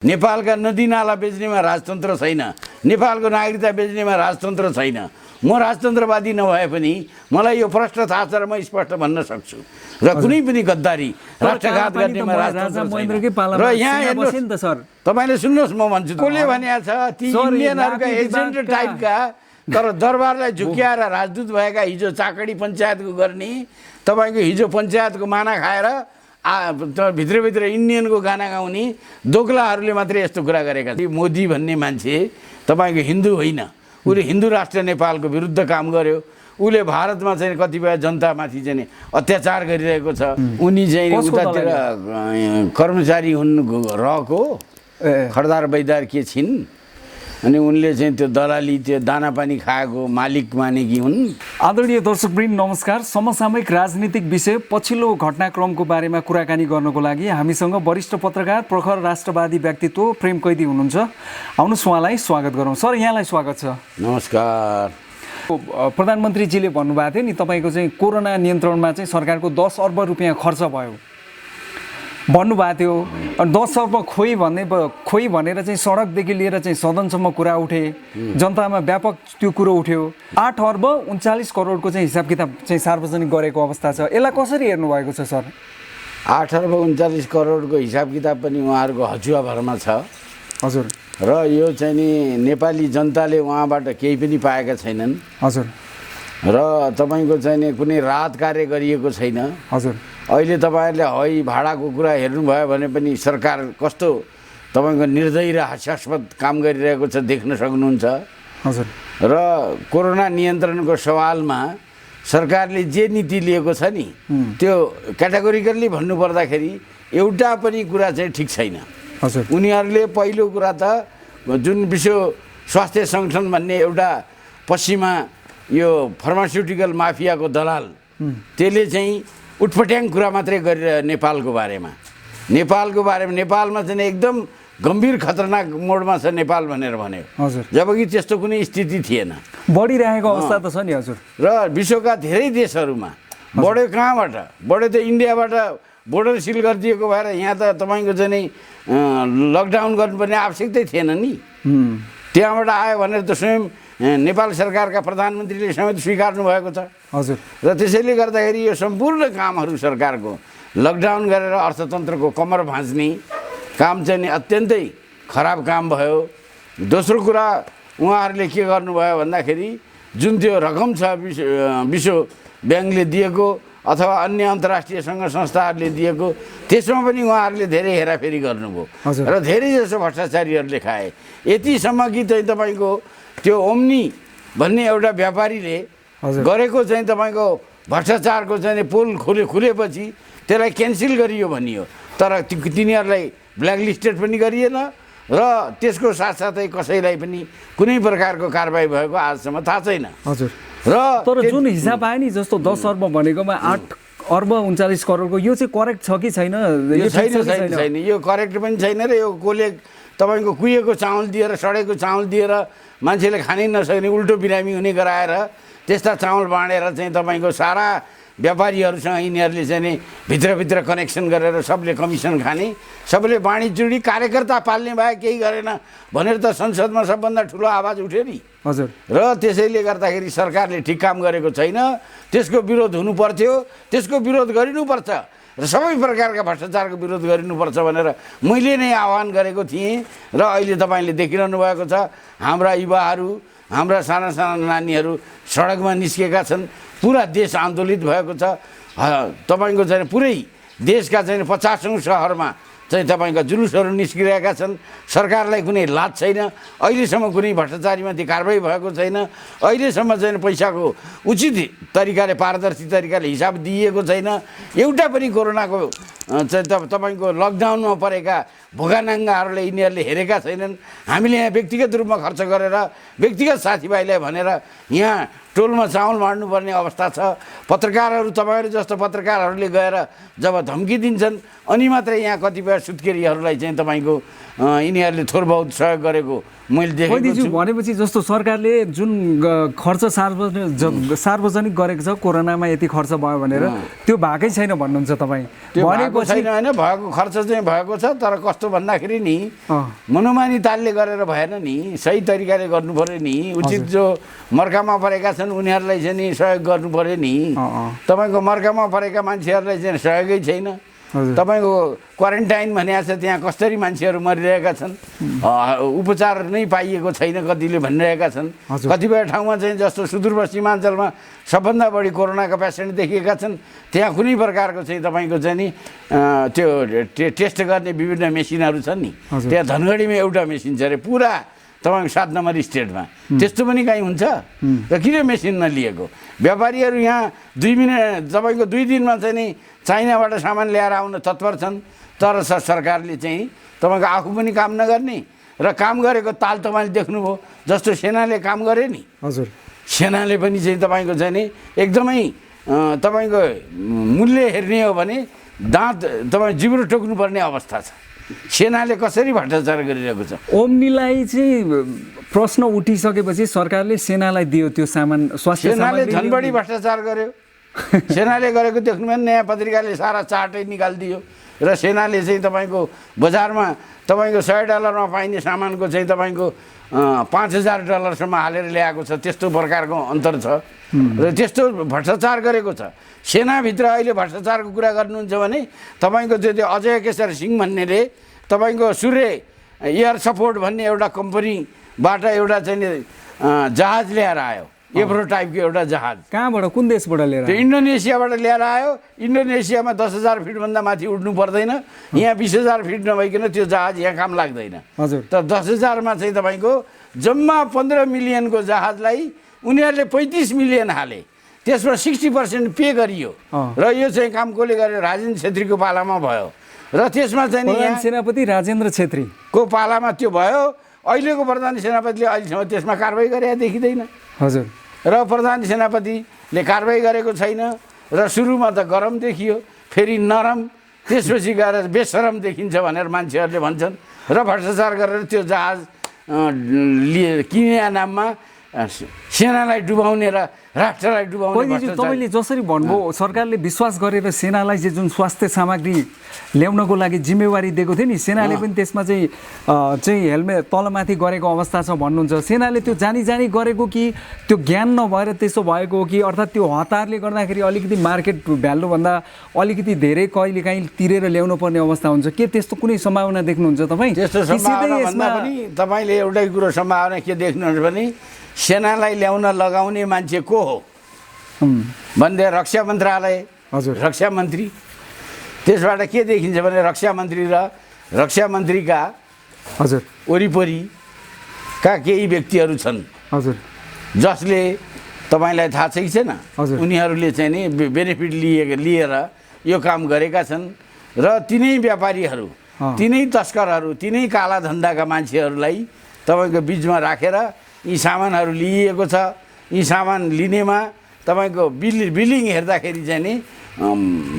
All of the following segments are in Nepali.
नेपालका नदीनाला बेच्नेमा राजतन्त्र छैन, नेपालको नागरिकता बेच्नेमा राजतन्त्र छैन। म राजतन्त्रवादी नभए पनि मलाई यो प्रश्न थाहा छ र म स्पष्ट भन्न सक्छु र कुनै पनि गद्दारी राष्ट्रघात गर्नेमा राजतन्त्र छैन। र यहाँ हेर्नुहोस्, तपाईँले सुन्नुहोस्, म भन्छु कसले भनेको छ ती इन्डियनहरूका एजेन्ट टाइपका तर दरबारलाई झुक्याएर राजदूत भएका हिजो चाकडी पञ्चायतको गर्ने तपाईँको हिजो पञ्चायतको माना खाएर भित्रभित्र इन्डियनको गाना गाउने दोग्लाहरूले मात्रै यस्तो कुरा गरेका थिए। मोदी भन्ने मान्छे तपाईँको हिन्दू होइन, उसले हिन्दू राष्ट्र नेपालको विरुद्ध काम गर्यो। उसले भारतमा चाहिँ कतिपय जनतामाथि चाहिँ अत्याचार गरिरहेको छ। उनी चाहिँ उतातिर कर्मचारी हुन् रहेको खडदार बैदार के छिन्, अनि उनले चाहिँ त्यो दलाली त्यो दानापानी खाएको मालिक मानेकी हुन्। आदरणीय दर्शकवृन्द नमस्कार। समसामयिक राजनीतिक विषय पछिल्लो घटनाक्रमको बारेमा कुराकानी गर्नको लागि हामीसँग वरिष्ठ पत्रकार प्रखर राष्ट्रवादी व्यक्तित्व प्रेम कैदी हुनुहुन्छ। आउनुहोस् उहाँलाई स्वागत गरौँ। सर, यहाँलाई स्वागत छ। नमस्कार। प्रधानमन्त्रीजीले भन्नुभएको थियो नि तपाईँको चाहिँ कोरोना नियन्त्रणमा चाहिँ सरकारको 10 अर्ब रुपियाँ खर्च भयो भन्नुभएको थियो। अनि 10 अर्ब खोइ भनेर चाहिँ सडकदेखि लिएर चाहिँ सदनसम्म कुरा उठे, जनतामा व्यापक त्यो कुरो उठ्यो। 8 अर्ब 39 करोडको चाहिँ हिसाब किताब चाहिँ सार्वजनिक गरेको अवस्था छ। यसलाई कसरी हेर्नुभएको छ सर? 8 अर्ब 39 करोडको हिसाब किताब पनि उहाँहरूको हचुवा भरमा छ। हजुर। र यो चाहिँ नि नेपाली जनताले उहाँबाट केही पनि पाएका छैनन्। हजुर। र तपाईँको चाहिँ नि कुनै राहत कार्य गरिएको छैन। हजुर। अहिले तपाईँहरूले हवाई भाडाको कुरा हेर्नुभयो भने पनि सरकार कस्तो तपाईँको निर्दयी र हास्यास्पद काम गरिरहेको छ देख्न सक्नुहुन्छ। हजुर। र कोरोना नियन्त्रणको सवालमा सरकारले जे नीति लिएको छ नि त्यो क्याटेगोरिकल्ली भन्नुपर्दाखेरि एउटा पनि कुरा चाहिँ ठिक छैन। हजुर। उनीहरूले पहिलो कुरा त जुन विश्व स्वास्थ्य सङ्गठन भन्ने एउटा पश्चिमा यो फार्मास्युटिकल माफियाको दलाल त्यसले चाहिँ उटपट्याङ कुरा मात्रै गरेर नेपालको बारेमा नेपालमा चाहिँ एकदम गम्भीर खतरनाक मोडमा छ नेपाल भनेर भन्यो। हजुर। जबकि त्यस्तो कुनै स्थिति थिएन। बढिरहेको अवस्था त छ नि। हजुर। र विश्वका धेरै देशहरूमा बढ्यो। कहाँबाट बढ्यो? त इन्डियाबाट बोर्डर सिल गरिदिएको भएर यहाँ त तपाईँको चाहिँ नि लकडाउन गर्नुपर्ने आवश्यकतै थिएन नि। त्यहाँबाट आयो भनेर त स्वयं नेपाल सरकारका प्रधानमन्त्रीले समेत स्वीकार्नु भएको छ। हजुर। र त्यसैले गर्दाखेरि यो सम्पूर्ण कामहरू सरकारको लकडाउन गरेर अर्थतन्त्रको कमर भाँच्ने काम चाहिँ नि अत्यन्तै खराब काम भयो। दोस्रो कुरा उहाँहरूले के गर्नुभयो भन्दाखेरि जुन त्यो रकम छ विश्व ब्याङ्कले दिएको अथवा अन्य अन्तर्राष्ट्रिय सङ्घ संस्थाहरूले दिएको त्यसमा पनि उहाँहरूले धेरै हेराफेरी गर्नुभयो र धेरै जसो भ्रष्टाचारीहरूले खाए। यतिसम्म कि चाहिँ तपाईँको त्यो ओम्नी भन्ने एउटा व्यापारीले गरेको चाहिँ तपाईँको भ्रष्टाचारको चाहिँ पोल खुलेपछि त्यसलाई क्यान्सल गरियो भनियो, तर तिनीहरूलाई ब्ल्याकलिस्टेड पनि गरिएन र त्यसको साथसाथै कसैलाई पनि कुनै प्रकारको कारबाही भएको आजसम्म थाहा छैन। हजुर। र तर जुन हिसाब आयो नि जस्तो 10 अर्ब भनेकोमा 8 अर्ब 39 करोडको यो चाहिँ करेक्ट छ कि छैन? यो छैन। यो करेक्ट पनि छैन र यो कसले तपाईँको कुहिएको चामल दिएर सडेको चामल दिएर मान्छेले खानै नसक्ने उल्टो बिरामी हुने गराएर त्यस्ता चामल बाँडेर चाहिँ तपाईँको सारा व्यापारीहरूसँग यिनीहरूले चाहिँ नि भित्रभित्र कनेक्सन गरेर सबले कमिसन खाने, सबले बाँडीचुडी कार्यकर्ता पाल्ने भए केही गरेन भनेर त संसदमा सबभन्दा ठुलो आवाज उठ्यो नि। हजुर। र त्यसैले गर्दाखेरि सरकारले ठिक काम गरेको छैन। त्यसको विरोध हुनु पर्थ्यो, त्यसको विरोध गरिनुपर्छ र सबै प्रकारका भ्रष्टाचारको विरोध गरिनुपर्छ भनेर मैले नै आह्वान गरेको थिएँ। र अहिले तपाईँले देखिरहनु भएको छ हाम्रा युवाहरू, हाम्रा साना साना नानीहरू सडकमा निस्केका छन्। पुरा देश आन्दोलित भएको छ। तपाईँको चाहिँ पुरै देशका चाहिँ 50औं सहरमा चाहिँ तपाईँका जुलुसहरू निस्किरहेका छन्। सरकारलाई कुनै लाज छैन। अहिलेसम्म कुनै भ्रष्टाचारीमाथि कारबाही भएको छैन। अहिलेसम्म चाहिँ पैसाको उचित तरिकाले पारदर्शी तरिकाले हिसाब दिइएको छैन। एउटा पनि कोरोनाको चाहिँ तपाईँको लकडाउनमा परेका भोगानाङ्गाहरूले यिनीहरूले हेरेका छैनन्। हामीले यहाँ व्यक्तिगत रूपमा खर्च गरेर व्यक्तिगत साथीभाइलाई भनेर यहाँ टोलमा चामल बाँड्नुपर्ने अवस्था छ। पत्रकारहरू तपाईँहरू जस्तो पत्रकारहरूले गएर जब धम्की दिन्छन् अनि मात्रै यहाँ कतिपय सुत्केरीहरूलाई चाहिँ तपाईँको यिनीहरूले थोर बहुत सहयोग गरेको मैले देखेको मोदीज्यू छु। भनेपछि जस्तो सरकारले जुन खर्च सार्वजनिक गरेको छ कोरोनामा यति खर्च भयो भनेर त्यो भएकै छैन भन्नुहुन्छ तपाईँ। त्यो भएको छैन होइन, भएको खर्च चाहिँ भएको छ, तर कस्तो भन्दाखेरि नि मनोमानी तालले गरेर भएन नि, सही तरिकाले गर्नु पर्यो नि। उचित जो मर्कामा परेका छन् उनीहरूलाई चाहिँ नि सहयोग गर्नु पर्यो नि। तपाईँको मर्कामा परेका मान्छेहरूलाई चाहिँ सहयोगै छैन। तपाईँको क्वारेन्टाइन भनेको छ, त्यहाँ कसरी मान्छेहरू मरिरहेका छन्, उपचार नै पाइएको छैन कतिले भनिरहेका छन्। कतिपय ठाउँमा चाहिँ जस्तो सुदूरपश्चिमाञ्चलमा सबभन्दा बढी कोरोनाका पेसेन्ट देखिएका छन्, त्यहाँ कुनै प्रकारको चाहिँ तपाईँको चाहिँ नि त्यो टेस्ट गर्ने विभिन्न मेसिनहरू छन् नि। त्यहाँ धनगढीमा एउटा मेसिन छ अरे पुरा तपाईँको 7 नम्बर स्टेटमा, त्यस्तो पनि कहीँ हुन्छ र किन मेसिन नलिएको? व्यापारीहरू यहाँ 2 मिनट तपाईँको 2 दिनमा चाहिँ नि चाइनाबाट सामान ल्याएर आउन तत्पर छन्, तर सरकारले चाहिँ तपाईँको आफू पनि काम नगर्ने र काम गरेको ताल तपाईँले देख्नुभयो। जस्तो सेनाले काम गरे नि, हजुर, सेनाले पनि चाहिँ तपाईँको चाहिँ नि एकदमै तपाईँको मूल्य हेर्ने हो भने दाँत तपाईँ जिब्रो टोक्नुपर्ने अवस्था छ। सेनाले कसरी भ्रष्टाचार गरिरहेको छ? ओम्नीलाई चाहिँ प्रश्न उठिसकेपछि सरकारले सेनालाई दियो त्यो सामान, स्वास्थ्य सेनाले सामग्री झन् बढी भ्रष्टाचार गर्यो। सेनाले गरेको देख्नुभयो, नयाँ पत्रिकाले सारा चार्टै निकालिदियो र सेनाले चाहिँ तपाईँको बजारमा तपाईँको $100 पाइने सामानको चाहिँ तपाईँको $5000 हालेर ल्याएको छ। त्यस्तो प्रकारको अन्तर छ र त्यस्तो भ्रष्टाचार गरेको छ। सेनाभित्र अहिले भ्रष्टाचारको कुरा गर्नुहुन्छ भने तपाईँको त्यो अजय केशर सिंह भन्नेले तपाईँको सूर्य एयर सपोर्ट भन्ने एउटा कम्पनीबाट एउटा चाहिँ जहाज ल्याएर आयो, एभ्रो टाइपको एउटा जहाज। कहाँबाट, कुन देशबाट लिएर? त्यो इन्डोनेसियाबाट ल्याएर आयो। इन्डोनेसियामा 10,000 फिटभन्दा माथि उड्नु पर्दैन, यहाँ 20,000 फिट नभइकन त्यो जहाज यहाँ काम लाग्दैन। हजुर, त 10,000मा चाहिँ तपाईँको जम्मा 15 मिलियनको जहाजलाई उनीहरूले 35 मिलियन हाले, त्यसमा 60% पे गरियो र यो चाहिँ काम कसले गर्यो? राजेन्द्र छेत्रीको पालामा भयो र त्यसमा चाहिँ नि प्रधान सेनापति राजेन्द्र छेत्रीको पालामा त्यो भयो। अहिलेको प्रधान सेनापतिले अहिलेसम्म त्यसमा कारवाही गरेका देखिँदैन। हजुर, र प्रधान सेनापतिले कारवाही गरेको छैन र सुरुमा त गरम देखियो, फेरि नरम, त्यसपछि गएर बेसरम देखिन्छ भनेर मान्छेहरूले भन्छन् र भ्रष्टाचार गरेर त्यो जहाज किनिया नाममा सेनालाई डुबाउने र राष्ट्रलाई डुबाउने। तपाईँले जसरी भन्नुभयो सरकारले विश्वास गरेर सेनालाई चाहिँ जुन स्वास्थ्य सामग्री ल्याउनको लागि जिम्मेवारी दिएको थियो नि, सेनाले पनि त्यसमा चाहिँ हेलमेट तलमाथि गरेको अवस्था छ भन्नुहुन्छ। सेनाले त्यो जानी जानी गरेको कि त्यो ज्ञान नभएर त्यसो भएको हो कि अर्थात् त्यो हतारले गर्दाखेरि अलिकति मार्केट भ्यालुभन्दा अलिकति धेरै कहिलेकाहीँ तिरेर ल्याउनु पर्ने अवस्था हुन्छ? के त्यस्तो कुनै सम्भावना देख्नुहुन्छ तपाईँ? त्यस्तो सम्भावना भन्दा पनि तपाईँले एउटै कुरो सम्भावना के देख्नुहुन्छ भने सेनालाई ल्याउन लगाउने मान्छे को हो भन्दै रक्षा मन्त्रालय, हजुर, रक्षा मन्त्री। त्यसबाट के देखिन्छ भने रक्षा मन्त्री र रक्षा मन्त्रीका हजुर वरिपरिका केही व्यक्तिहरू छन्, हजुर, जसले तपाईँलाई थाहा छ कि छैन, उनीहरूले चाहिँ नि बेनिफिट लिएर यो काम गरेका छन् र तिनै व्यापारीहरू, तिनै तस्करहरू, तिनै काला धन्दाका मान्छेहरूलाई तपाईँको बिचमा राखेर यी सामानहरू लिइएको छ। यी सामान लिनेमा तपाईँको बिलिङ हेर्दाखेरि चाहिँ नि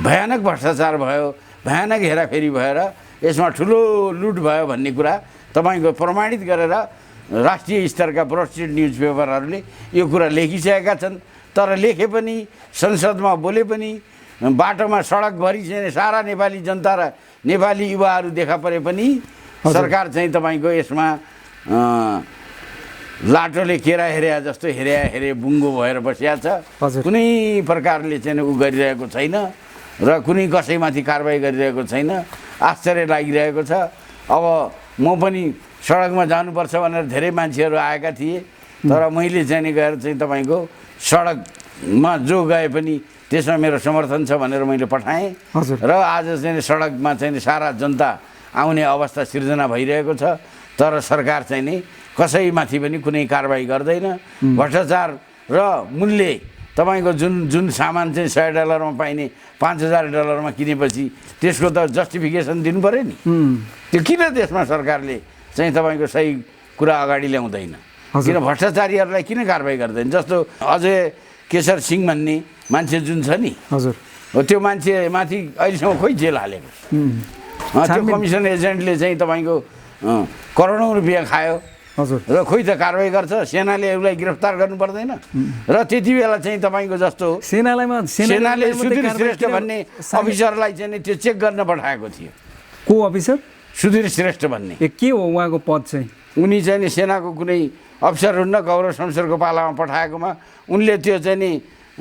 भयानक भ्रष्टाचार भयो, भयानक हेराफेरी भएर यसमा ठुलो लुट भयो भन्ने कुरा तपाईँको प्रमाणित गरेर राष्ट्रिय स्तरका ब्रोडसिड न्युज पेपरहरूले यो कुरा लेखिसकेका छन्। तर लेखे पनि, संसदमा बोले पनि, बाटोमा सडकभरि चाहिँ सारा नेपाली जनता र नेपाली युवाहरू देखा परे पनि सरकार चाहिँ तपाईँको यसमा लाटोले केरा हेरे जस्तो हेरे बुङ्गो भएर बसिया छ। कुनै प्रकारले चाहिँ उ गरिरहेको छैन र कुनै कसैमाथि कारवाही गरिरहेको छैन। आश्चर्य लागिरहेको छ। अब म पनि सडकमा जानुपर्छ भनेर धेरै मान्छेहरू आएका थिए, तर मैले चाहिँ गएर चाहिँ तपाईँको सडकमा जो गए पनि त्यसमा मेरो समर्थन छ भनेर मैले पठाएँ र आज चाहिँ सडकमा चाहिँ सारा जनता आउने अवस्था सिर्जना भइरहेको छ। तर सरकार चाहिँ नि कसैमाथि पनि कुनै कारवाही गर्दैन। भ्रष्टाचार र मूल्य तपाईँको जुन सामान चाहिँ $100 पाइने $5000 किनेपछि त्यसको त जस्टिफिकेसन दिनु पऱ्यो नि। त्यो किन त्यसमा सरकारले चाहिँ तपाईँको सही कुरा अगाडि ल्याउँदैन? किन भ्रष्टाचारीहरूलाई किन कारबाही गर्दैन? जस्तो अजय केशर सिंह भन्ने मान्छे जुन छ नि, हजुर, हो त्यो मान्छे माथि अहिलेसम्म खोइ जेल हालेको। त्यो कमिसन एजेन्टले चाहिँ तपाईँको करोडौँ रुपियाँ खायो, हजुर, र खोइ त कारबाही गर्छ? सेनाले उसलाई गिरफ्तार गर्नु पर्दैन? र त्यति बेला चाहिँ तपाईँको जस्तो सेनाले सुधीर श्रेष्ठ भन्ने अफिसरलाई चाहिँ त्यो चेक गर्न पठाएको थियो। को अफिसर? सुधीर श्रेष्ठ भन्ने। के हो उहाँको पद चाहिँ? उनी चाहिँ नि सेनाको कुनै अफिसर हुन्न, गौरव शमशेरको पालामा पठाएकोमा उनले त्यो चाहिँ नि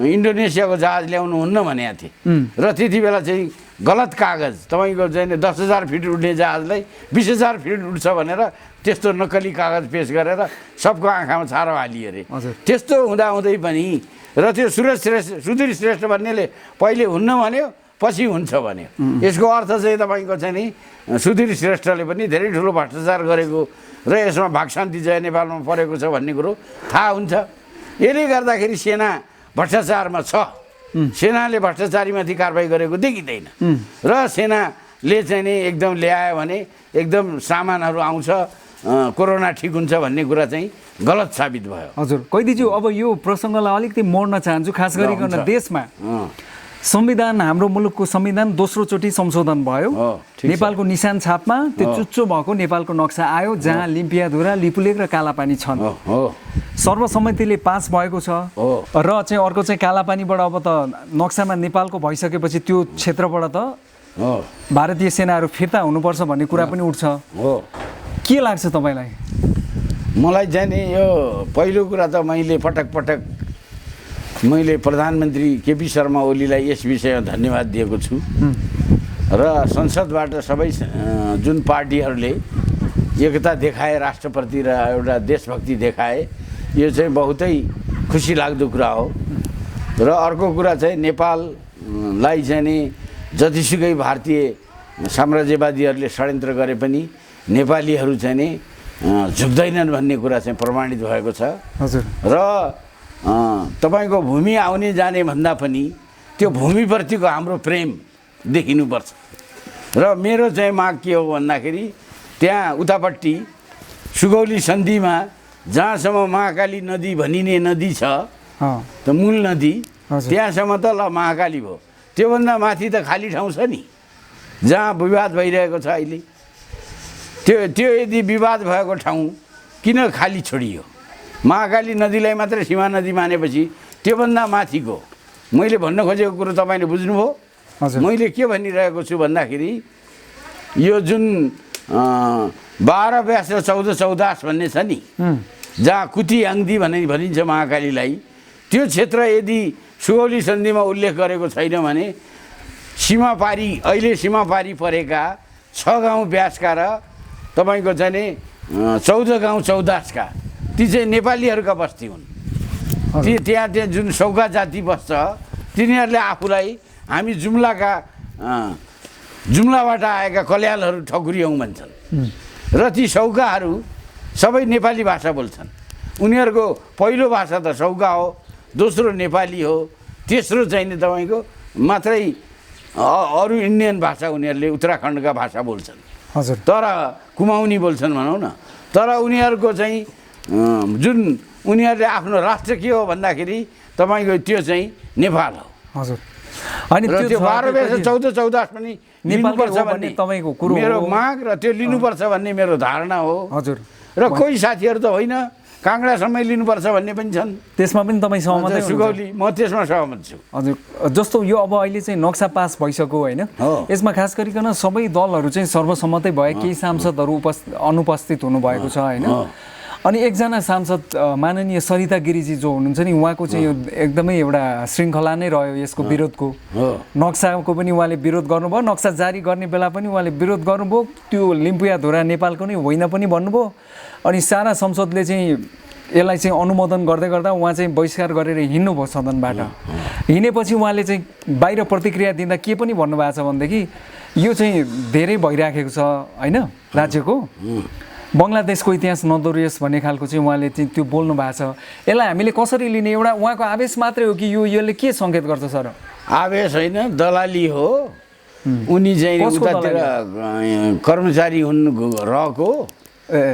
इन्डोनेसियाको जहाज ल्याउनु हुन्न भनेका थिए। र त्यति बेला चाहिँ गलत कागज तपाईँको चाहिँ नि 10,000 फिट उड्ने जहाजलाई 20,000 फिट उड्छ भनेर त्यस्तो नक्कली कागज पेश गरेर सबको आँखामा छारो हालियो अरे। त्यस्तो हुँदाहुँदै पनि र त्यो सुधीर श्रेष्ठ भन्नेले पहिले हुन्न भन्यो, पछि हुन्छ भन्यो। यसको अर्थ चाहिँ तपाईँको चाहिँ नि सुधीर श्रेष्ठले पनि धेरै ठुलो भ्रष्टाचार गरेको र यसमा भागशान्ति जय नेपालमा परेको छ भन्ने कुरो थाहा हुन्छ। यसले गर्दाखेरि सेना भ्रष्टाचारमा छ, सेनाले भ्रष्टाचारीमाथि कारबाही गरेको देखिँदैन। र सेनाले चाहिँ नि एकदम ल्यायो भने एकदम सामानहरू आउँछ, कोरोना ठिक हुन्छ भन्ने कुरा चाहिँ गलत साबित भयो। हजुर, कैदीज्यू अब यो प्रसङ्गलाई अलिकति मोड्न चाहन्छु। खास गरिकन देशमा संविधान, हाम्रो मुलुकको संविधान दोस्रोचोटि संशोधन भयो। नेपालको निशान छापमा त्यो चुच्चो भएको नेपालको नक्सा आयो, जहाँ लिम्पियाधुरा, लिपुलेक र कालापानी छन्। सर्वसम्मतिले पास भएको छ। र चाहिँ अर्को चाहिँ कालापानीबाट अब त नक्सामा नेपालको भइसकेपछि त्यो क्षेत्रबाट त भारतीय सेनाहरू फिर्ता हुनुपर्छ भन्ने कुरा पनि उठ्छ। के लाग्छ तपाईँलाई? मलाई चाहिँ नि यो पहिलो कुरा त मैले मैले प्रधानमन्त्री केपी शर्मा ओलीलाई यस विषयमा धन्यवाद दिएको छु। र संसदबाट सबै जुन पार्टीहरूले एकता देखाए राष्ट्रप्रति र एउटा देशभक्ति देखाए, यो चाहिँ बहुतै खुसी लाग्दो कुरा हो। र अर्को कुरा चाहिँ नेपाललाई चाहिँ नि जतिसुकै भारतीय साम्राज्यवादीहरूले षड्यन्त्र गरे पनि नेपालीहरू चाहिँ नि झुक्दैनन् भन्ने कुरा चाहिँ प्रमाणित भएको छ। हजुर, र तपाईँको भूमि आउने जाने भन्दा पनि त्यो भूमिप्रतिको हाम्रो प्रेम देखिनुपर्छ। र मेरो चाहिँ माग के हो भन्दाखेरि त्यहाँ उतापट्टि सुगौली सन्धिमा जहाँसम्म महाकाली नदी भनिने नदी छ, त मूल नदी, त्यहाँसम्म त ल महाकाली भयो। त्योभन्दा माथि त खाली ठाउँ छ नि जहाँ विवाद भइरहेको छ अहिले। त्यो यदि विवाद भएको ठाउँ किन खाली छोडियो? महाकाली नदीलाई मात्रै सीमा नदी मानेपछि त्योभन्दा माथिको मैले भन्न खोजेको कुरो तपाईँले बुझ्नुभयो? मैले के भनिरहेको छु भन्दाखेरि यो जुन 12 व्यास र 14 चौदास भन्ने छ नि, जहाँ कुती आङ्दी भनिन्छ महाकालीलाई, त्यो क्षेत्र यदि सुगौली सन्धिमा उल्लेख गरेको छैन भने सीमापारी, अहिले सीमापारी परेका 6 गाउँ व्यासका र तपाईँको चाहिँ नि 14 गाउँ चौदासका ती चाहिँ नेपालीहरूका बस्ती हुन्। त्यहाँ जुन सौगा जाति बस्छ तिनीहरूले आफूलाई हामी जुम्लाबाट आएका कल्यालहरू ठकुरियौँ भन्छन्। र ती सौगाहरू सबै नेपाली भाषा बोल्छन्। उनीहरूको पहिलो भाषा त सौगा हो, दोस्रो नेपाली हो, तेस्रो चाहिँ नि तपाईँको मात्रै अरू इन्डियन भाषा उनीहरूले उत्तराखण्डका भाषा बोल्छन्। हजुर, तर कुमाउनी बोल्छन् भनौँ न। तर उनीहरूको चाहिँ जुन उनीहरूले आफ्नो राष्ट्र के हो भन्दाखेरि तपाईँको त्यो चाहिँ नेपाल हो। हजुर, अनि त्यो 12 व्यास 14 चौदास पनि लिनुपर्छ भन्ने तपाईँको कुरो मेरो माग र त्यो लिनुपर्छ भन्ने मेरो धारणा हो। हजुर, र कोही साथीहरू त होइन काङ्ग्रासम्मै लिनुपर्छ भन्ने पनि छन्। त्यसमा पनि तपाईँ सहमत हुनुहुन्छ? सुगौली, म त्यसमा सहमत छु। हजुर, जस्तो यो अब अहिले चाहिँ नक्सा पास भइसक्यो होइन, यसमा खास गरिकन सबै दलहरू चाहिँ सर्वसम्मतै भए, केही सांसदहरू अनुपस्थित हुनुभएको छ होइन। अनि एकजना सांसद माननीय सरिता गिरिजी जो हुनुहुन्छ नि, उहाँको चाहिँ यो एकदमै एउटा श्रृङ्खला नै रह्यो यसको विरोधको। नक्साको पनि उहाँले विरोध गर्नुभयो, नक्सा जारी गर्ने बेला पनि उहाँले विरोध गर्नुभयो, त्यो लिम्पुयाधुरा नेपालको नै होइन पनि भन्नुभयो। अनि सारा संसदले चाहिँ यसलाई चाहिँ अनुमोदन गर्दै गर्दा उहाँ चाहिँ बहिष्कार गरेर हिँड्नुभयो सदनबाट। हिँडेपछि उहाँले चाहिँ बाहिर प्रतिक्रिया दिँदा के पनि भन्नुभएको छ भनेदेखि यो चाहिँ धेरै भइराखेको छ होइन राज्यको, बङ्गलादेशको इतिहास नदोहोरियोस् भन्ने खालको चाहिँ उहाँले चाहिँ त्यो बोल्नु भएको छ। यसलाई हामीले कसरी लिने? एउटा उहाँको आवेश मात्रै हो कि यसले के सङ्केत गर्छ सर? आवेश होइन, दलाली हो। उनी चाहिँ उतातिर कर्मचारी हुन् रहेको,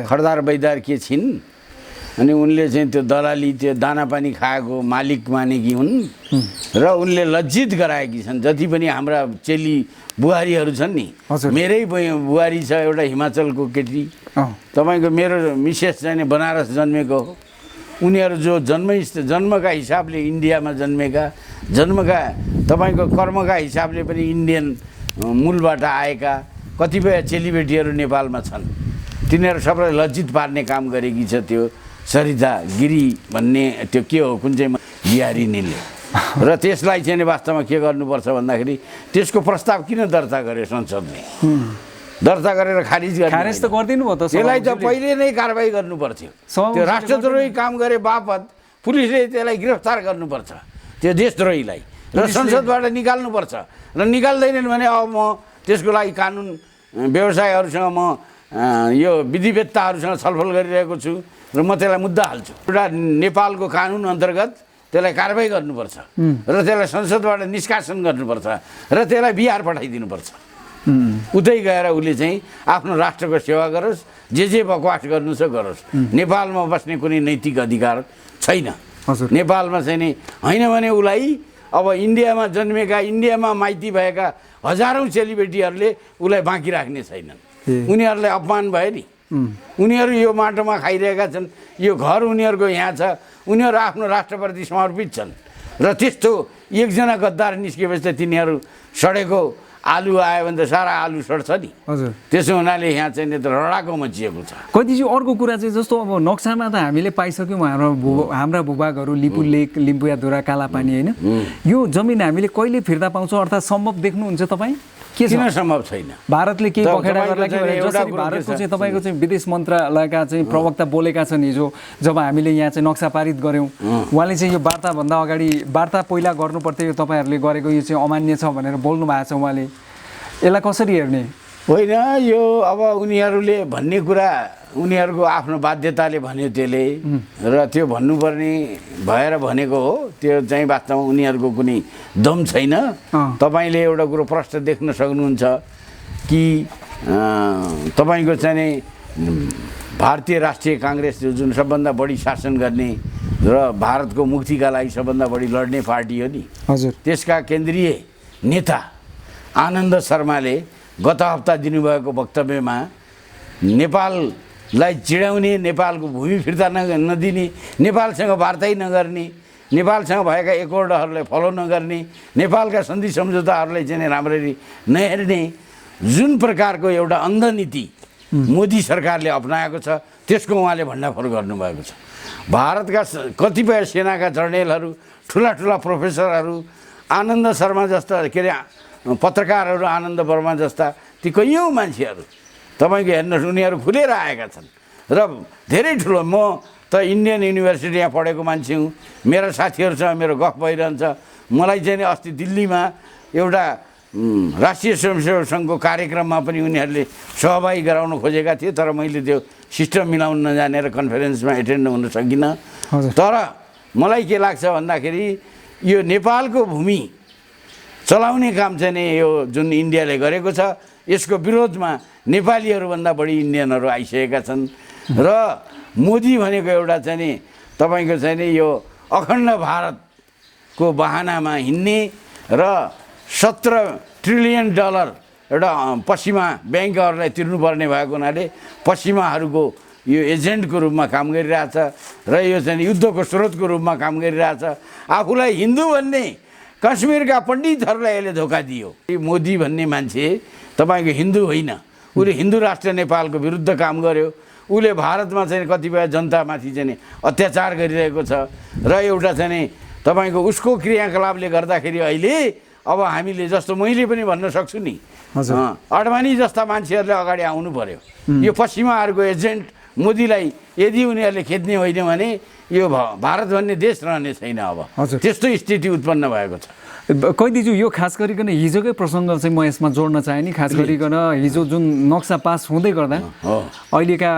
खरदार बैदार के छिन्। अनि उनले चाहिँ त्यो दलाली त्यो दानापानी खाएको मालिक मानेकी हुन् र उनले लज्जित गराएकी छन्। जति पनि हाम्रा चेली बुहारीहरू छन् नि, हजुर। मेरै बुहारी छ एउटा हिमाचलको केटी, तपाईँको मेरो मिसेस चाहिँ बनारस जन्मेको हो। उनीहरू जो जन्मका हिसाबले इन्डियामा जन्मेका, जन्मका तपाईँको कर्मका हिसाबले पनि इन्डियन मूलबाट आएका कतिपय चेलीबेटीहरू नेपालमा छन्। तिनीहरू सबैलाई लज्जित पार्ने काम गरेकी छ त्यो सरिता गिरी भन्ने त्यो के हो कुन चाहिँ बिहारिनीले। र त्यसलाई चाहिँ वास्तवमा के गर्नुपर्छ भन्दाखेरि त्यसको प्रस्ताव किन दर्ता गर्यो संसदले? दर्ता गरेर खारिज त गरिदिनु भयो त। त्यसलाई त पहिले नै कारबाही गर्नुपर्थ्यो। त्यो राष्ट्रद्रोही काम गरे बापत पुलिसले त्यसलाई गिरफ्तार गर्नुपर्छ, त्यो देशद्रोहीलाई, र संसदबाट निकाल्नुपर्छ। र निकाल्दैनन् भने अब म त्यसको लागि कानुन व्यवसायहरूसँग म यो विधिवेत्ताहरूसँग छलफल गरिरहेको छु र म त्यसलाई मुद्दा हाल्छु। एउटा नेपालको कानुन अन्तर्गत त्यसलाई कारबाही गर्नुपर्छ र त्यसलाई संसदबाट निष्कासन गर्नुपर्छ र त्यसलाई बिहार पठाइदिनुपर्छ। उतै गएर उसले चाहिँ आफ्नो राष्ट्रको सेवा गरोस्, जे बकवास गर्नु छ गरोस्। नेपालमा बस्ने कुनै नैतिक अधिकार छैन। नेपालमा चाहिँ नि होइन भने उसलाई अब इन्डियामा जन्मेका, इन्डियामा माइती भएका हजारौँ चेलीबेटीहरूले उसलाई बाँकी राख्ने छैनन्। उनीहरूलाई अपमान भयो नि। उनीहरू यो माटोमा खाइरहेका छन्, यो घर उनीहरूको यहाँ छ, उनीहरू आफ्नो राष्ट्रप्रति समर्पित छन्। र त्यस्तो एकजना गद्दार निस्केपछि त तिनीहरू सडेको आलु आयो भने त सारा आलु सड्छ नि। हजुर। त्यसो हुनाले यहाँ चाहिँ त रडाको मचिएको छ। कतिजी अर्को कुरा चाहिँ जस्तो अब नक्सामा त हामीले पाइसक्यौँ हाम्रा भूभागहरू लिपु लेक, लिम्बुयाधुरा, कालापानी होइन, यो जमिन हामीले कहिले फिर्ता पाउँछौँ अर्थात् सम्भव देख्नुहुन्छ तपाईँ? किन सम्भव छैन? भारतले केही पखेडा गर्ला कि जसरी भारतको चाहिँ तपाईँको चाहिँ विदेश मन्त्रालयका चाहिँ प्रवक्ता बोलेका छन् हिजो जब हामीले यहाँ चाहिँ नक्सा पारित गऱ्यौँ, उहाँले चाहिँ यो वार्ताभन्दा अगाडि वार्ता पहिला गर्नुपर्थ्यो, यो तपाईँहरूले गरेको यो चाहिँ अमान्य छ भनेर बोल्नु भएको छ। उहाँले यसलाई कसरी हेर्ने? होइन, यो अब उनीहरूले भन्ने कुरा उनीहरूको आफ्नो बाध्यताले भन्यो त्यसले, र त्यो भन्नुपर्ने भएर भनेको हो। त्यो चाहिँ वास्तवमा उनीहरूको कुनै दम छैन। तपाईँले एउटा कुरो प्रश्न देख्न सक्नुहुन्छ कि तपाईँको चाहिँ भारतीय राष्ट्रिय काङ्ग्रेस जुन सबभन्दा बढी शासन गर्ने र भारतको मुक्तिका लागि सबभन्दा बढी लड्ने पार्टी हो नि, हजुर, त्यसका केन्द्रीय नेता आनन्द शर्माले गत हप्ता दिनुभएको वक्तव्यमा नेपाललाई चिडाउने, नेपालको भूमि फिर्ता नदिने, नेपालसँग वार्तै नगर्ने, नेपालसँग भएका एकर्डहरूलाई फलो नगर्ने, नेपालका सन्धि सम्झौताहरूलाई चाहिँ राम्ररी नहेर्ने जुन प्रकारको एउटा अन्ध नीति मोदी सरकारले अपनाएको छ त्यसको उहाँले भण्डाफोर गर्नुभएको छ। भारतका कतिपय सेनाका जर्नेलहरू, ठुला ठुला प्रोफेसरहरू, आनन्द शर्मा जस्ता के अरे पत्रकारहरू, आनन्द वर्मा जस्ता ती कैयौँ मान्छेहरू तपाईँको हेर्नुहोस् उनीहरू खुलेर आएका छन्। र धेरै ठुलो, म त इन्डियन युनिभर्सिटी यहाँ पढेको मान्छे हुँ, मेरा साथीहरूसँग मेरो गफ भइरहन्छ। मलाई चाहिँ अस्ति दिल्लीमा एउटा राष्ट्रिय स्वयंसेवक सङ्घको कार्यक्रममा पनि उनीहरूले सहभागी गराउन खोजेका थिए, तर मैले त्यो सिस्टम मिलाउन नजानेर कन्फरेन्समा एटेन्ड हुन सकिनँ। तर मलाई के लाग्छ भन्दाखेरि यो नेपालको भूमि चलाउने काम चाहिँ नि यो जुन इन्डियाले गरेको छ यसको विरोधमा नेपालीहरूभन्दा बढी इन्डियनहरू आइसकेका छन्। र मोदी भनेको एउटा चाहिँ नि तपाईँको चाहिँ नि यो अखण्ड भारतको बहानामा हिँड्ने र 17 ट्रिलियन डलर एउटा पश्चिमा ब्याङ्कहरूलाई तिर्नुपर्ने भएको हुनाले पश्चिमाहरूको यो एजेन्टको रूपमा काम गरिरहेछ र यो चाहिँ युद्धको स्रोतको रूपमा काम गरिरहेछ। आफूलाई हिन्दू भन्ने कश्मीरका पण्डितहरूलाई यसले धोका दियो। मोदी भन्ने मान्छे तपाईँको हिन्दू होइन, उसले हिन्दू राष्ट्र नेपालको विरुद्ध काम गर्यो। उसले भारतमा चाहिँ कतिपय जनतामाथि चाहिँ अत्याचार गरिरहेको छ र एउटा चाहिँ तपाईँको उसको क्रियाकलापले गर्दाखेरि अहिले अब हामीले जस्तो मैले पनि भन्न सक्छु नि, अडवाणी जस्ता मान्छेहरूले अगाडि आउनु पर्यो। यो पश्चिमाहरूको एजेन्ट मोदीलाई यदि उनीहरूले खेद्ने होइन भने यो भारत भन्ने देश रहने छैन। अब त्यस्तो स्थिति उत्पन्न भएको छ। कैदीज्यू, यो खास गरिकन हिजोकै प्रसङ्ग चाहिँ म यसमा जोड्न चाहेँ नि। खास गरिकन हिजो जुन नक्सा पास हुँदै गर्दा अहिलेका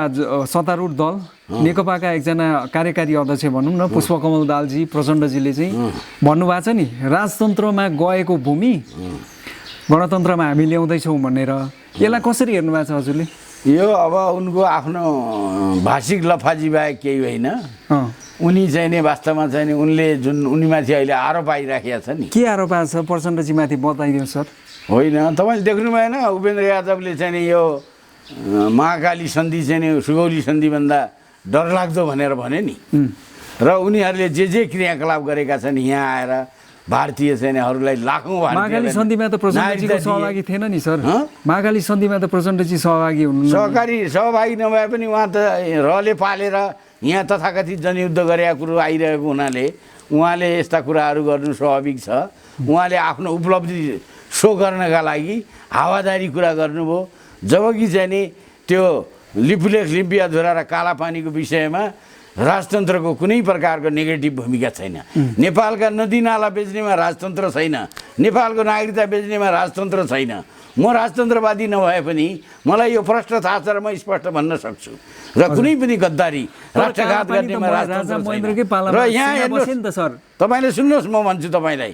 सत्तारूढ दल नेकपाका एकजना कार्यकारी अध्यक्ष भनौँ न पुष्पकमल दाहालजी प्रचण्डजीले चाहिँ भन्नुभएको छ नि, राजतन्त्रमा गएको भूमि गणतन्त्रमा हामी ल्याउँदैछौँ भनेर। यसलाई कसरी हेर्नु भएको छ हजुरले? यो अब उनको आफ्नो भाषिक लफाजी बाहेक केही होइन। उनी चाहिँ नि वास्तवमा चाहिँ नि उनले जुन उनीमाथि अहिले आरोप आइराखेका छ नि। के आरोप आएको छ प्रचण्डजीमाथि बताइदिनुहोस् सर। होइन, तपाईँले देख्नु भएन उपेन्द्र यादवले चाहिँ नि यो महाकाली सन्धि चाहिँ नि सुगौली सन्धिभन्दा डरलाग्दो भनेर भने नि। र उनीहरूले जे क्रियाकलाप गरेका छन् यहाँ आएर भारतीय सेनाहरूलाई लाखौँ महाकाली सन्धिमा त प्रचण्डजीको सहभागी थिएन नि सर। महाकाली सन्धिमा त प्रचण्डजी सहभागी हुनु सहभागी नभए पनि उहाँ त रहले पालेर यहाँ तथाकथित जनयुद्ध गरेका कुरो आइरहेको हुनाले उहाँले यस्ता कुराहरू गर्नु स्वाभाविक छ। उहाँले आफ्नो उपलब्धि सो गर्नका लागि हावादारी कुरा गर्नुभयो। जबकि चाहिँ नि त्यो लिपुलेख लिम्पियाधुरा र कालापानीको विषयमा राजतन्त्रको कुनै प्रकारको नेगेटिभ भूमिका छैन। नेपालका नदीनाला बेच्नेमा राजतन्त्र छैन, नेपालको नागरिकता बेच्नेमा राजतन्त्र छैन। म राजतन्त्रवादी नभए पनि मलाई यो प्रश्न थाहा छ र म स्पष्ट भन्न सक्छु। र कुनै पनि गद्दारी राष्ट्रघात गर्नेमा राजतन्त्र छैन। र यहाँ हेर्नुहोस्, तपाईँले सुन्नुहोस्, म भन्छु तपाईँलाई,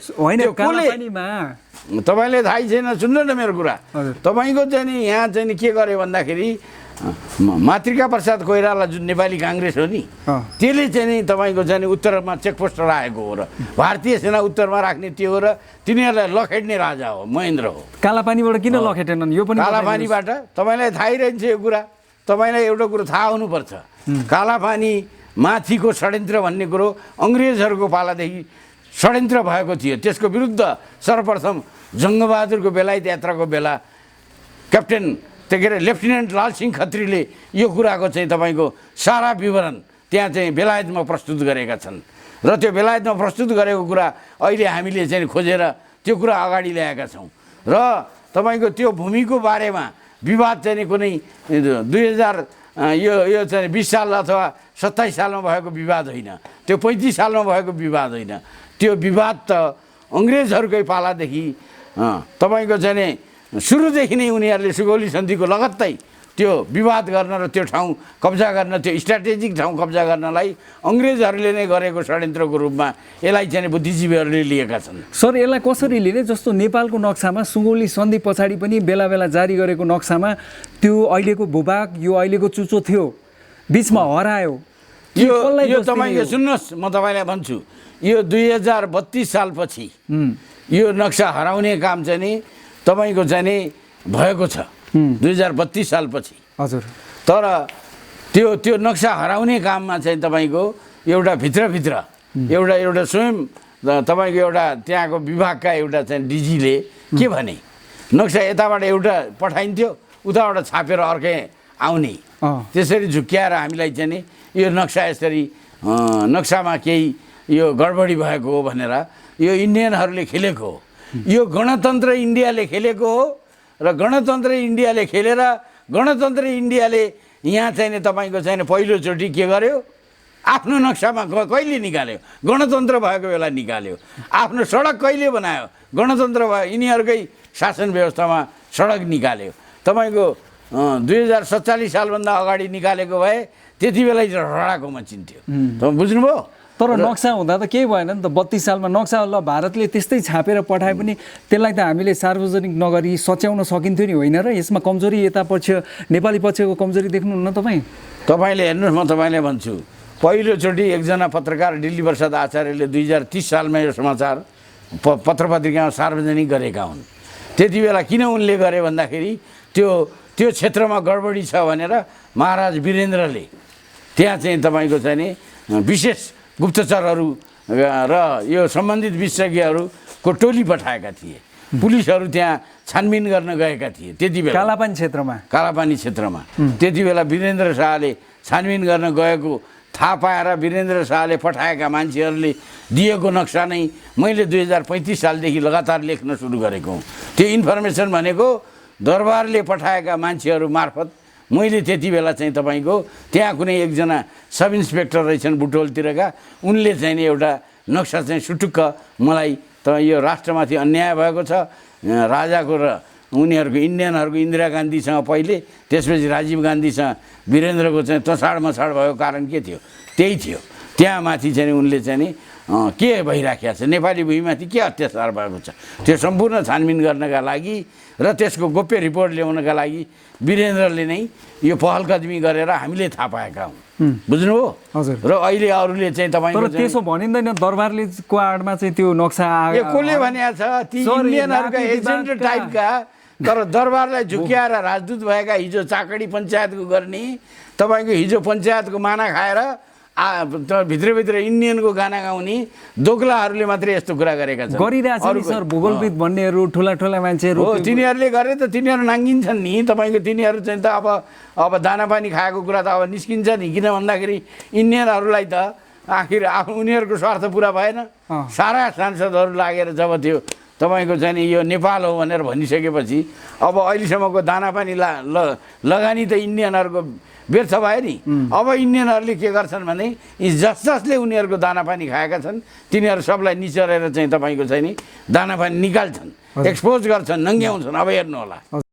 तपाईँले थाहै छैन, सुन्नु न मेरो कुरा। तपाईँको चाहिँ नि यहाँ चाहिँ नि के गर्यो भन्दाखेरि मातृका प्रसाद कोइराला जुन नेपाली काङ्ग्रेस हो नि, त्यसले चाहिँ नि तपाईँको चाहिँ नि उत्तरमा चेकपोस्ट राखेको हो र भारतीय सेना उत्तरमा राख्ने त्यो हो र तिनीहरूलाई लखेट्ने राजा हो महेन्द्र हो। कालापानीबाट किन लखेटेनन् यो पनि? कालापानीबाट तपाईँलाई थाहै रहन्छ यो कुरा। तपाईँलाई एउटा कुरो थाहा हुनुपर्छ, कालापानी माथिको षड्यन्त्र भन्ने कुरो अङ्ग्रेजहरूको पालादेखि षड्यन्त्र भएको थियो। त्यसको विरुद्ध सर्वप्रथम जङ्गबहादुरको बेलायत यात्राको बेला क्याप्टेन लेफ्टिनेन्ट लालसिंह खत्रीले यो कुराको चाहिँ तपाईँको सारा विवरण त्यहाँ चाहिँ बेलायतमा प्रस्तुत गरेका छन्। र त्यो बेलायतमा प्रस्तुत गरेको कुरा अहिले हामीले चाहिँ खोजेर त्यो कुरा अगाडि ल्याएका छौँ। र तपाईँको त्यो भूमिको बारेमा विवाद चाहिँ नि कुनै 2000 यो चाहिँ 20 साल अथवा 27 सालमा भएको विवाद होइन, त्यो 35 सालमा भएको विवाद होइन। त्यो विवाद त अङ्ग्रेजहरूकै पालादेखि तपाईँको चाहिँ नि सुरुदेखि नै उनीहरूले सुगौली सन्धिको लगत्तै त्यो विवाद गर्न र त्यो ठाउँ कब्जा गर्न, त्यो स्ट्राटेजिक ठाउँ कब्जा गर्नलाई अङ्ग्रेजहरूले नै गरेको षड्यन्त्रको रूपमा यसलाई चाहिँ बुद्धिजीवीहरूले लिएका छन्। सर यसलाई कसरी लिने? जस्तो नेपालको नक्सामा सुगौली सन्धि पछाडि पनि बेला बेला जारी गरेको नक्सामा त्यो अहिलेको भूभाग यो अहिलेको चुचो थियो, बिचमा हरायो। यो तपाईँले सुन्नुहोस्, म तपाईँलाई भन्छु, यो 2032 सालपछि यो नक्सा हराउने काम चाहिँ नि तपाईँको चाहिँ नि भएको छ 2032 सालपछि। हजुर। तर त्यो नक्सा हराउने काममा चाहिँ तपाईँको एउटा भित्रभित्र एउटा स्वयं तपाईँको एउटा त्यहाँको विभागका एउटा चाहिँ डिजीले के भने, नक्सा यताबाट एउटा पठाइन्थ्यो, उताबाट छापेर अर्कै आउने, त्यसरी झुक्क्याएर हामीलाई चाहिँ नि यो नक्सा यसरी नक्सामा केही यो गडबडी भएको हो भनेर यो इन्डियनहरूले खेलेको हो। यो गणतन्त्र इन्डियाले खेलेको हो र गणतन्त्र इन्डियाले खेलेर गणतन्त्र इन्डियाले यहाँ चाहिँ नि तपाईँको चाहिँ पहिलोचोटि के गर्यो, आफ्नो नक्सामा कहिले निकाल्यो, गणतन्त्र भएको बेला निकाल्यो। आफ्नो सडक कहिले बनायो, गणतन्त्र भयो, यिनीहरूकै शासन व्यवस्थामा सडक निकाल्यो। तपाईँको 2047 सालभन्दा अगाडि निकालेको भए त्यति बेला रडाको मचिन्थ्यो। तपाईँ बुझ्नुभयो? तर नक्सा हुँदा त केही भएन नि त। 32 सालमा नक्सा ल भारतले त्यस्तै छापेर पठाए पनि त्यसलाई त हामीले सार्वजनिक नगरी सच्याउन सकिन्थ्यो नि, होइन र? यसमा कमजोरी यता पक्ष नेपाली पक्षको कमजोरी देख्नुहुन्न तपाईँ? तपाईँले हेर्नुहोस्, म तपाईँलाई भन्छु, पहिलोचोटि एकजना पत्रकार दिल्ली प्रसाद आचार्यले 2030 सालमा यो समाचार पत्र पत्रिकामा सार्वजनिक गरेका हुन्। त्यति बेला किन उनले गरे भन्दाखेरि त्यो क्षेत्रमा गडबडी छ भनेर महाराज वीरेन्द्रले त्यहाँ चाहिँ तपाईँको चाहिँ नि विशेष गुप्तचरहरू र यो सम्बन्धित विशेषज्ञहरूको टोली पठाएका थिए। पुलिसहरू त्यहाँ छानबिन गर्न गएका थिए त्यति बेला कालापानी क्षेत्रमा। त्यति बेला वीरेन्द्र शाहले छानबिन गर्न गएको थाहा पाएर वीरेन्द्र शाहले पठाएका मान्छेहरूले दिएको नक्सा नै मैले 2035 सालदेखि लगातार लेख्न सुरु गरेको हुँ। त्यो इन्फर्मेसन भनेको दरबारले पठाएका मान्छेहरू मार्फत मैले त्यति बेला चाहिँ तपाईँको त्यहाँ कुनै एकजना सब इन्सपेक्टर रहेछन् बुटोलतिरका, उनले चाहिँ नि एउटा नक्सा चाहिँ सुटुक्क मलाई त यो राष्ट्रमाथि अन्याय भएको छ, राजाको र उनीहरूको इन्डियनहरूको इन्दिरा गान्धीसँग पहिले, त्यसपछि राजीव गान्धीसँग वीरेन्द्रको चाहिँ तछाड मछाड भएको कारण के थियो, त्यही थियो। त्यहाँ माथि चाहिँ उनले चाहिँ नि के भइराखेको छ, नेपाली भूमिमाथि के अत्याचार भएको छ, त्यो सम्पूर्ण छानबिन गर्नका लागि र त्यसको गोप्य रिपोर्ट ल्याउनका लागि वीरेन्द्रले नै यो पहलकदमी गरेर हामीले थाहा पाएका हौँ। बुझ्नुभयो? हजुर। र अहिले अरूले चाहिँ तर तपाईँको त्यसो भनिँदैन दरबारले को आडमा चाहिँ त्यो नक्सा कसले भनेको छ ती सर, इन्डियनहरूका नाति एजेन्ट विवादका- टाइपका, तर दरबारलाई झुक्याएर राजदूत भएका हिजो चाकडी पञ्चायतको गर्ने तपाईँको हिजो पञ्चायतको माना खाएर भित्रभित्र इन्डियनको गाना गाउने दोग्लाहरूले मात्रै यस्तो कुरा गरेका छन्। गरिरहेछ नि सर, भूगोलविद भन्नेहरू ठुला ठुला मान्छेहरू हो, तिनीहरूले गरे त तिनीहरू नाङ्गिन्छन् नि। तपाईँको तिनीहरू चाहिँ त अब दानापानी खाएको कुरा त अब निस्किन्छ नि, किन भन्दाखेरि इन्डियनहरूलाई त आखिर उनीहरूको स्वार्थ पुरा भएन। सारा सांसदहरू लागेर जब त्यो तपाईँको चाहिँ नि यो नेपाल हो भनेर भनिसकेपछि अब अहिलेसम्मको दानापानी लगानी त इन्डियनहरूको व्यर्थ भयो नि। अब इन्डियनहरूले के गर्छन् भने जसले उनीहरूको दानापानी खाएका छन् तिनीहरू सबलाई निचरेर चाहिँ तपाईँको चाहिँ नि दानापानी निकाल्छन्, एक्सपोज गर्छन्, नङ्ग्याउँछन्। अब हेर्नु होला।